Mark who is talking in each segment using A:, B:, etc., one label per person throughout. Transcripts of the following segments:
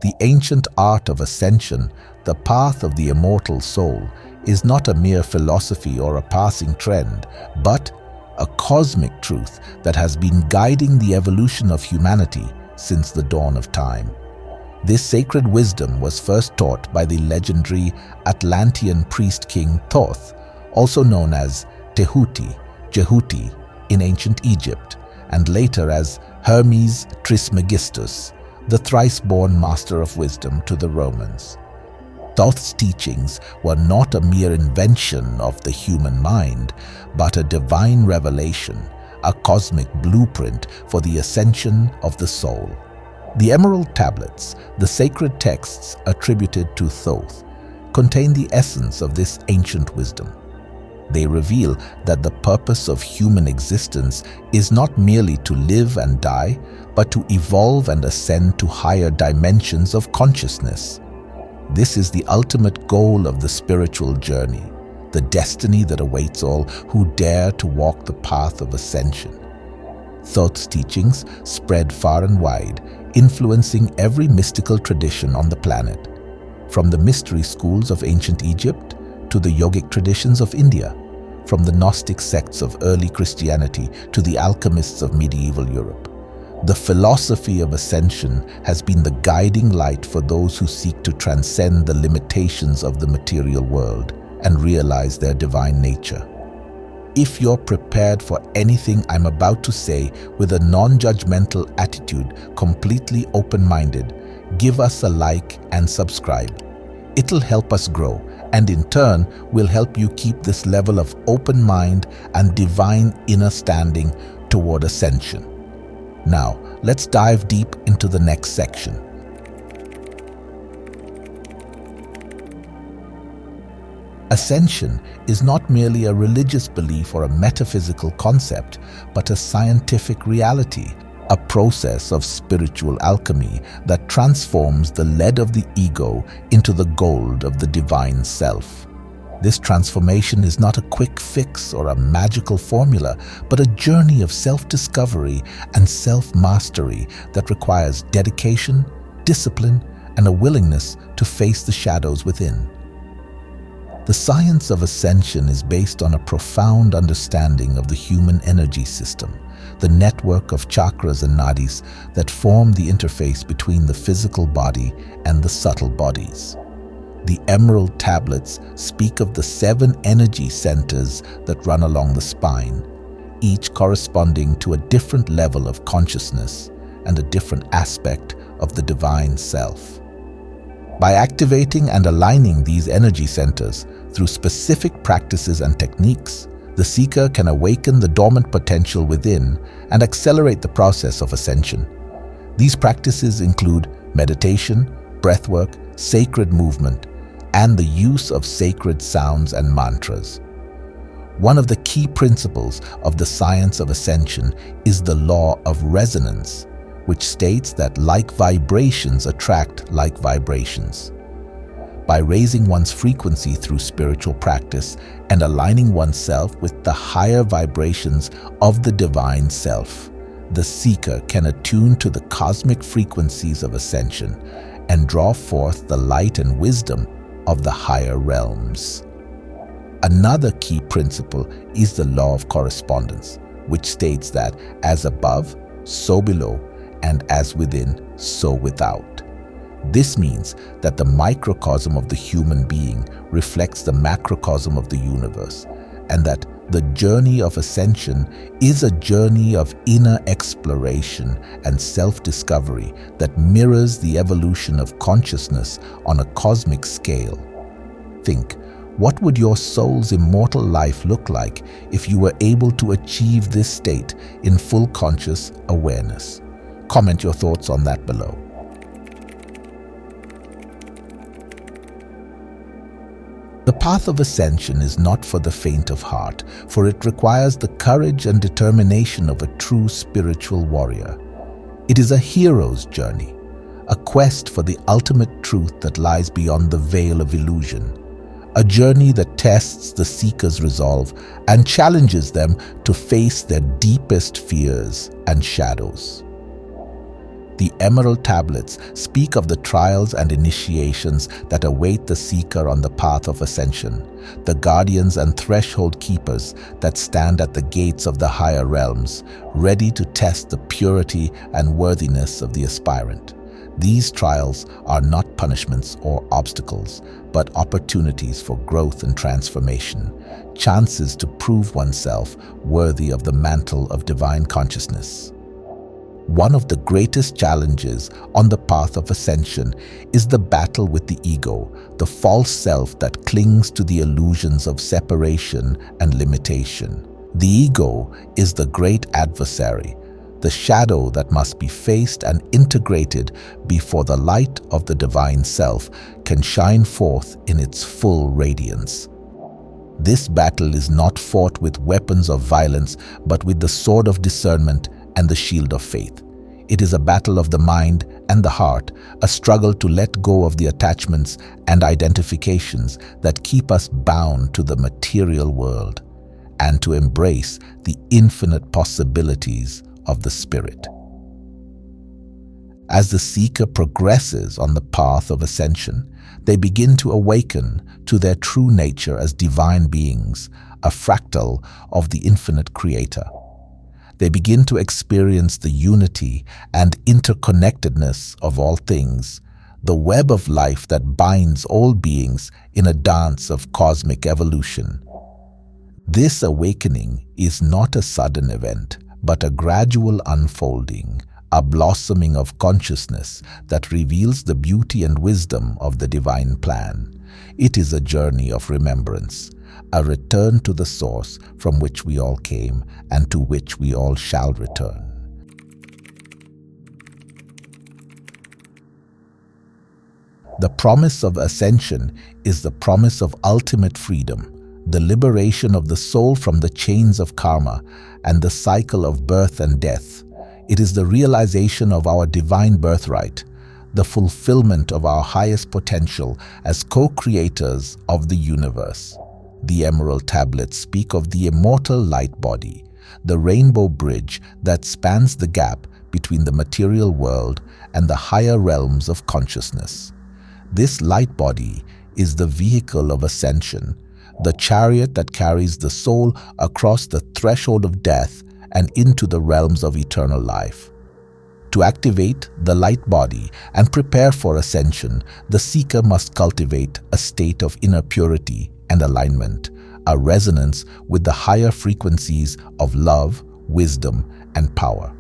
A: The ancient art of ascension, the path of the immortal soul, is not a mere philosophy or a passing trend, but a cosmic truth that has been guiding the evolution of humanity since the dawn of time. This sacred wisdom was first taught by the legendary Atlantean priest king Thoth, also known as Tehuti, Jehuti in ancient Egypt, and later as Hermes Trismegistus, the thrice-born master of wisdom to the Romans. Thoth's teachings were not a mere invention of the human mind, but a divine revelation, a cosmic blueprint for the ascension of the soul. The Emerald Tablets, the sacred texts attributed to Thoth, contain the essence of this ancient wisdom. They reveal that the purpose of human existence is not merely to live and die, but to evolve and ascend to higher dimensions of consciousness. This is the ultimate goal of the spiritual journey, the destiny that awaits all who dare to walk the path of ascension. Thoth's teachings spread far and wide, influencing every mystical tradition on the planet, from the mystery schools of ancient Egypt to the yogic traditions of India, from the Gnostic sects of early Christianity to the alchemists of medieval Europe. The philosophy of ascension has been the guiding light for those who seek to transcend the limitations of the material world and realize their divine nature. If you're prepared for anything I'm about to say with a non-judgmental attitude, completely open-minded, give us a like and subscribe. It'll help us grow, and in turn will help you keep this level of open mind and divine inner standing toward ascension. Now, let's dive deep into the next section. Ascension is not merely a religious belief or a metaphysical concept, but a scientific reality, a process of spiritual alchemy that transforms the lead of the ego into the gold of the divine self. This transformation is not a quick fix or a magical formula, but a journey of self-discovery and self-mastery that requires dedication, discipline, and a willingness to face the shadows within. The science of ascension is based on a profound understanding of the human energy system, the network of chakras and nadis that form the interface between the physical body and the subtle bodies. The Emerald Tablets speak of the 7 energy centers that run along the spine, each corresponding to a different level of consciousness and a different aspect of the divine self. By activating and aligning these energy centers through specific practices and techniques, the seeker can awaken the dormant potential within and accelerate the process of ascension. These practices include meditation, breathwork, sacred movement, and the use of sacred sounds and mantras. One of the key principles of the science of ascension is the law of resonance, which states that like vibrations attract like vibrations. By raising one's frequency through spiritual practice and aligning oneself with the higher vibrations of the divine self, the seeker can attune to the cosmic frequencies of ascension and draw forth the light and wisdom of the higher realms. Another key principle is the law of correspondence, which states that as above, so below, and as within, so without. This means that the microcosm of the human being reflects the macrocosm of the universe, and that the journey of ascension is a journey of inner exploration and self-discovery that mirrors the evolution of consciousness on a cosmic scale. Think, what would your soul's immortal life look like if you were able to achieve this state in full conscious awareness? Comment your thoughts on that below. The path of ascension is not for the faint of heart, for it requires the courage and determination of a true spiritual warrior. It is a hero's journey, a quest for the ultimate truth that lies beyond the veil of illusion, a journey that tests the seeker's resolve and challenges them to face their deepest fears and shadows. The emerald tablets speak of the trials and initiations that await the seeker on the path of ascension, the guardians and threshold keepers that stand at the gates of the higher realms, ready to test the purity and worthiness of the aspirant. These trials are not punishments or obstacles, but opportunities for growth and transformation, chances to prove oneself worthy of the mantle of divine consciousness. One of the greatest challenges on the path of ascension is the battle with the ego, the false self that clings to the illusions of separation and limitation. The ego is the great adversary, the shadow that must be faced and integrated before the light of the divine self can shine forth in its full radiance. This battle is not fought with weapons of violence, but with the sword of discernment and the shield of faith. It is a battle of the mind and the heart, a struggle to let go of the attachments and identifications that keep us bound to the material world, and to embrace the infinite possibilities of the spirit. As the seeker progresses on the path of ascension, they begin to awaken to their true nature as divine beings, a fractal of the infinite creator. They begin to experience the unity and interconnectedness of all things, the web of life that binds all beings in a dance of cosmic evolution. This awakening is not a sudden event, but a gradual unfolding, a blossoming of consciousness that reveals the beauty and wisdom of the divine plan. It is a journey of remembrance, a return to the source from which we all came and to which we all shall return. The promise of ascension is the promise of ultimate freedom, the liberation of the soul from the chains of karma and the cycle of birth and death. It is the realization of our divine birthright, the fulfillment of our highest potential as co-creators of the universe. The emerald tablets speak of the immortal light body, the rainbow bridge that spans the gap between the material world and the higher realms of consciousness. This light body is the vehicle of ascension, the chariot that carries the soul across the threshold of death and into the realms of eternal life. To activate the light body and prepare for ascension, the seeker must cultivate a state of inner purity and alignment, a resonance with the higher frequencies of love, wisdom, and power.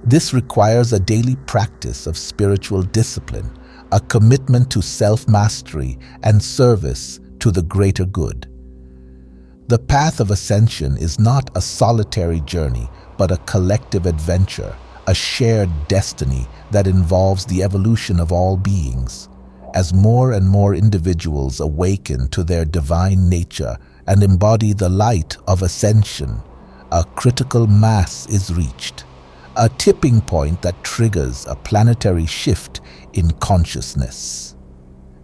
A: This requires a daily practice of spiritual discipline, a commitment to self-mastery and service to the greater good. The path of ascension is not a solitary journey, but a collective adventure, a shared destiny that involves the evolution of all beings. As more and more individuals awaken to their divine nature and embody the light of ascension, a critical mass is reached, a tipping point that triggers a planetary shift in consciousness.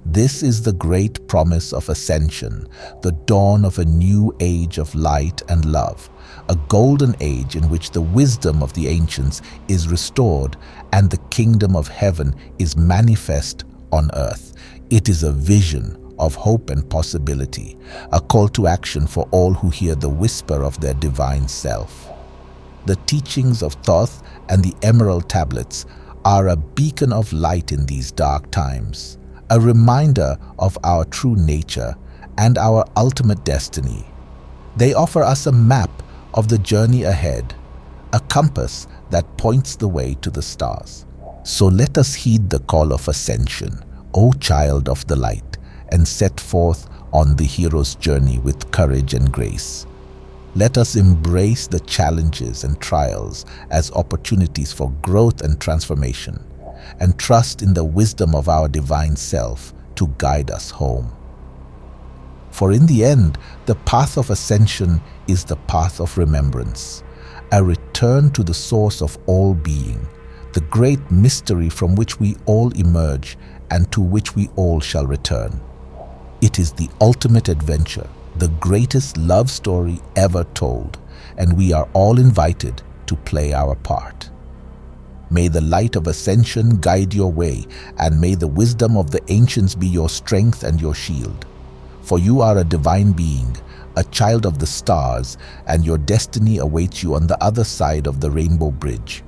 A: This is the great promise of ascension, the dawn of a new age of light and love, a golden age in which the wisdom of the ancients is restored and the kingdom of heaven is manifest on earth. It is a vision of hope and possibility, a call to action for all who hear the whisper of their divine self. The teachings of Thoth and the emerald tablets are a beacon of light in these dark times, a reminder of our true nature and our ultimate destiny. They offer us a map of the journey ahead, a compass that points the way to the stars. So let us heed the call of ascension, O child of the light, and set forth on the hero's journey with courage and grace. Let us embrace the challenges and trials as opportunities for growth and transformation, and trust in the wisdom of our divine self to guide us home. For in the end, the path of ascension is the path of remembrance, a return to the source of all being, the great mystery from which we all emerge and to which we all shall return. It is the ultimate adventure, the greatest love story ever told, and we are all invited to play our part. May the light of Ascension guide your way, and may the wisdom of the ancients be your strength and your shield. For you are a divine being, a child of the stars, and your destiny awaits you on the other side of the rainbow bridge.